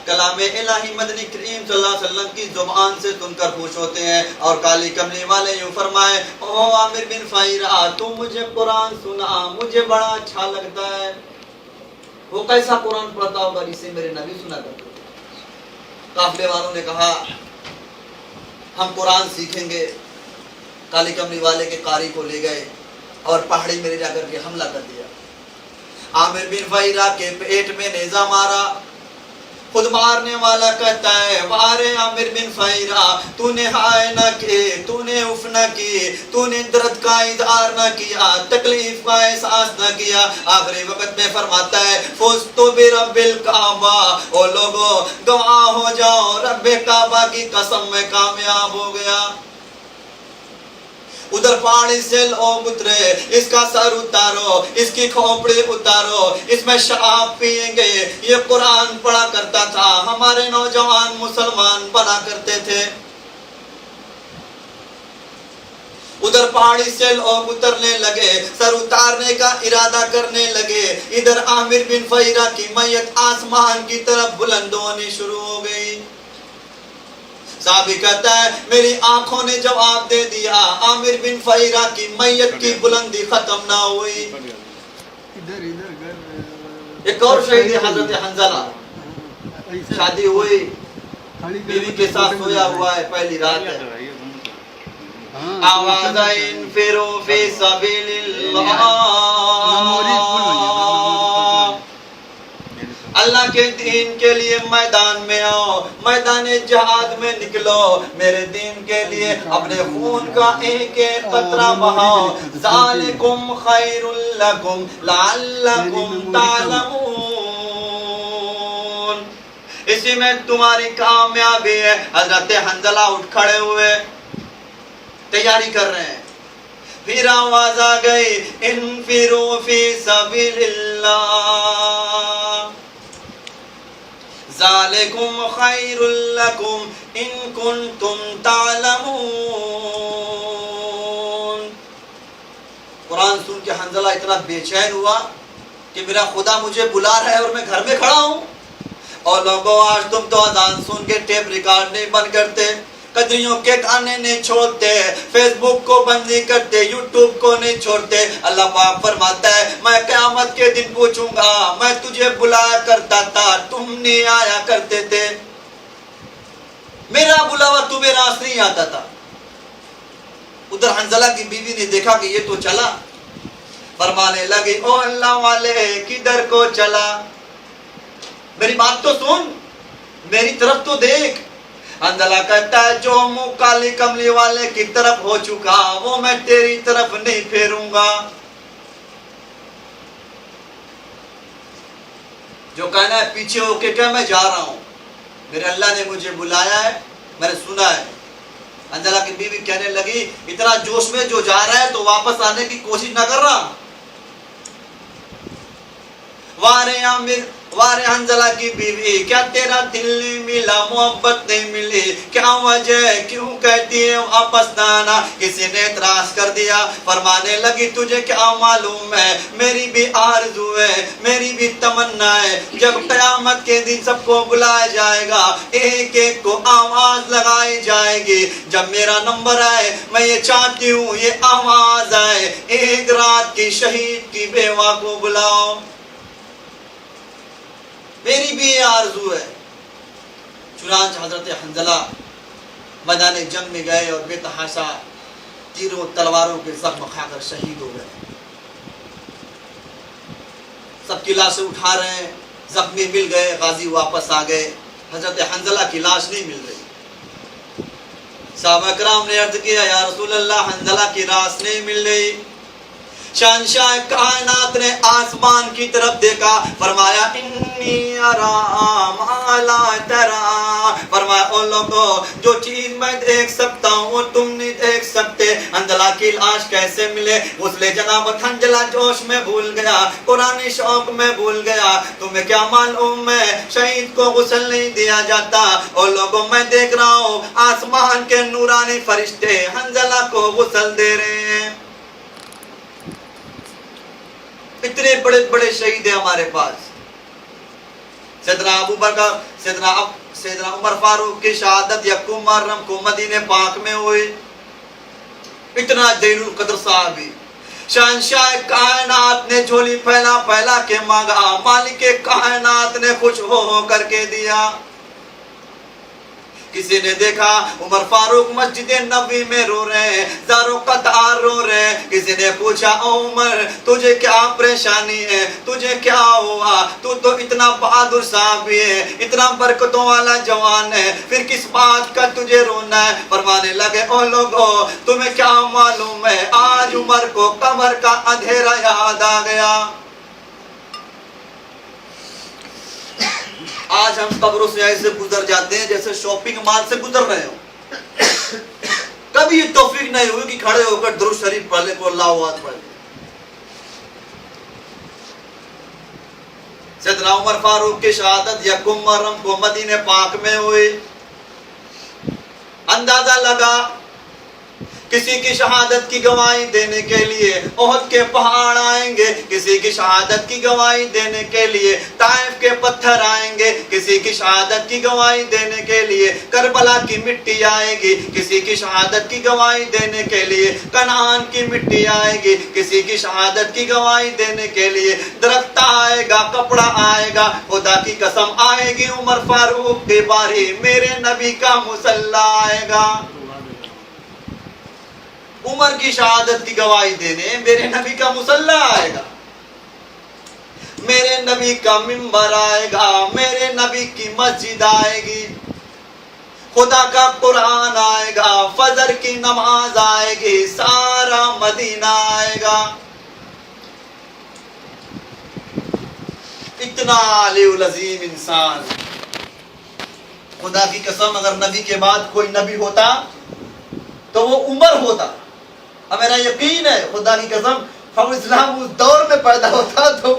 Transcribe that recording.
کلام الہی مدنی کریم صلی اللہ علیہ وسلم کی زبان سے سن کر خوش ہوتے ہیں. اور کالی کملی والے یوں فرمائے او عامر بن فہیرہ تو مجھے قرآن سنا, مجھے بڑا اچھا لگتا ہے. وہ کیسا قرآن پڑھتا ہوگا جسے میرے نبی سنا کرتے تھے. قافلے والوں نے کہا ہم قرآن سیکھیں گے. کالی کملی والے کے قاری کو لے گئے اور پہاڑی میں لے جا کر کے حملہ کر دیا. عامر بن فہیرہ کے پیٹ میں نیزہ مارا. خود مارنے والا کہتا ہے وارے عامر بن فہیرہ تو نے ہائے نہ کی, تو نے اف نہ کی, تو نے درد کا اظہار نہ کیا, تکلیف کا احساس نہ کیا. آخری وقت میں فرماتا ہے فزت برب الکعبہ, او لوگوں گواہ ہو جاؤ رب کعبہ کی قسم میں کامیاب ہو گیا. ادھر پہاڑی سے لوگ اترے, اس کا سر اتارو, اس کی کھوپڑی اتارو, اس میں شراب پیئیں گے. یہ قرآن پڑھا کرتا تھا, ہمارے نوجوان مسلمان بنا کرتے تھے. ادھر پہاڑی سے لوگ اترنے لگے, سر اتارنے کا ارادہ کرنے لگے. ادھر عامر بن فہیرہ کی میت آسمان کی طرف بلند ہونی شروع ہو گئی. صحابی کہتا ہے میری آنکھوں نے جواب دے دیا, عامر بن فہیرہ کی میت کی بلندی ختم نہ ہوئی. ایک اور شہید حضرت حنظلہ, شادی ہوئی, بیوی کے ساتھ سویا ہوا ہے, پہلی رات ہے. آواز انفروا فی سبیل اللہ, اللہ کے دین کے لیے میدان میں آؤ, میدان جہاد میں نکلو, میرے دین کے لیے اپنے خون کا ایک ایک قطرہ بہاؤ. ذالکم خیر لکم لعلکم تعلمون, اسی میں تمہاری کامیابی ہے. حضرت حنظلہ اٹھ کھڑے ہوئے, تیاری کر رہے ہیں. پھر آواز آ گئی انفروا فی سبیل اللہ, ذالکم خیر لکم ان کنتم تعلمون. قرآن سن کے حنظلہ اتنا بے چین ہوا کہ میرا خدا مجھے بلا رہا ہے اور میں گھر میں کھڑا ہوں. اور لوگوں آج تم تو اذان سن کے ٹیپ ریکارڈ نہیں بند کرتے, قدریوں کے گانے نہیں چھوڑتے, فیس بک کو بند نہیں کرتے, یوٹیوب کو نہیں چھوڑتے. اللہ پاک فرماتا ہے میں قیامت کے دن پوچھوں گا میں تجھے بلایا کرتا تھا, تم نہیں آیا کرتے تھے. میرا بلاوا تمہیں راس نہیں آتا تھا. ادھر حنظلہ کی بیوی نے دیکھا کہ یہ تو چلا, فرمانے لگی او اللہ والے کدھر کو چلا, میری بات تو سن, میری طرف تو دیکھ. حنظلہ کہتا ہے جو منہ کالی کملی والے کی طرف ہو چکا وہ میں تیری طرف نہیں پھیروں گا. جو کہنا ہے پیچھے ہو کے کہ میں جا رہا ہوں, میرے اللہ نے مجھے بلایا ہے, میں نے سنا ہے. حنظلہ کی بیوی کہنے لگی اتنا جوش میں جو جا رہا ہے تو واپس آنے کی کوشش نہ کر رہا. وارے حنظلہ کی بیوی کیا تیرا دل نہیں ملا, محبت نہیں ملی, کیا وجہ ہے, کیوں کہتی ہے واپس نہ آنا. کسی نے اعتراض کر دیا, فرمانے لگی تجھے کیا معلوم ہے, میری بھی آرزو ہے, میری بھی تمنا ہے, جب قیامت کے دن سب کو بلایا جائے گا, ایک ایک کو آواز لگائی جائے گی. جب میرا نمبر آئے میں یہ چاہتی ہوں یہ آواز آئے ایک رات کی شہید کی بیوہ کو بلاؤ. میری بھی یہ آرزو ہے. چنانچہ حضرت حنظلہ میدان جنگ میں گئے اور بے تحاشا تیروں تلواروں کے زخم کھا کر شہید ہو گئے. سب کی لاشیں اٹھا رہے ہیں, زخمی مل گئے, غازی واپس آ گئے, حضرت حنظلہ کی لاش نہیں مل رہی. صحابہ کرام نے عرض کیا یا رسول اللہ حنظلہ کی لاش نہیں مل رہی. شہنشاہ کائنات نے آسمان کی طرف دیکھا, فرمایا انی ارا ما لا ترا, فرمایا او لوگوں جو چیز میں دیکھ سکتا ہوں وہ تم نہیں دیکھ سکتے. حنظلہ کی لاش کیسے ملے, غسل جنابت حنظلہ جوش میں بھول گیا, قرآنی شوق میں بھول گیا. تمہیں کیا معلوم ہے شہید کو غسل نہیں دیا جاتا. او لوگوں میں دیکھ رہا ہوں آسمان کے نورانی فرشتے حنظلہ کو غسل دے رہے ہیں. اتنے بڑے بڑے شہید ہیں ہمارے پاس. سیدنا عمر فاروق کی شہادت یکم محرم کو مدینہ پاک میں ہوئی. اتنا جلیل القدر صحابی. شہنشاہ کائنات نے جھولی پھیلا پھیلا کے مانگا, مالک کائنات نے خوش ہو کر کے دیا. کسی نے دیکھا عمر فاروق مسجد نبوی میں رو رہے ہیں, زاروں قطار رو رہے ہیں. کسی نے پوچھا او عمر تجھے کیا پریشانی ہے, تجھے کیا ہوا, تو اتنا بہادر صحابی ہے, اتنا برکتوں والا جوان ہے, پھر کس بات کا تجھے رونا ہے؟ فرمانے لگے او لوگو تمہیں کیا معلوم ہے, آج عمر کو قبر کا اندھیرا یاد آ گیا. آج ہم قبروں سے ایسے گزر جاتے ہیں جیسے شاپنگ مال سے گزر رہے ہو. کبھی یہ توفیق نہیں ہوئی کہ کھڑے ہو کر درود شریف پڑھ لیں, کو اللہ اکبر پڑھ لیں. سیدنا عمر فاروق کی شہادت یکم محرم کو مدینہ پاک میں ہوئی. اندازہ لگا کسی کی شہادت کی گواہی دینے کے لیے احد کے پہاڑ آئیں گے, کسی کی شہادت کی گواہی دینے کے لیے طائف کے پتھر آئیں گے, کسی کی شہادت کی گواہی دینے کے لیے کربلا کی مٹی آئے گی, کسی کی شہادت کی گواہی دینے کے لیے کنعان کی مٹی آئے گی, کسی کی شہادت کی گواہی دینے کے لیے درخت آئے گا, کپڑا آئے گا. خدا کی قسم آئے گی عمر فاروق کی باری, میرے نبی کا مصلی آئے گا. عمر کی شہادت کی گواہی دینے میرے نبی کا مصلی آئے گا, میرے نبی کا منبر آئے گا, میرے نبی کی مسجد آئے گی, خدا کا قرآن آئے گا, فجر کی نماز آئے گی, سارا مدینہ آئے گا. اتنا علی العظیم انسان. خدا کی قسم اگر نبی کے بعد کوئی نبی ہوتا تو وہ عمر ہوتا. اب میرا یقین ہے خدا کی قسم ہم اسلام اس دور میں پیدا ہوتا تو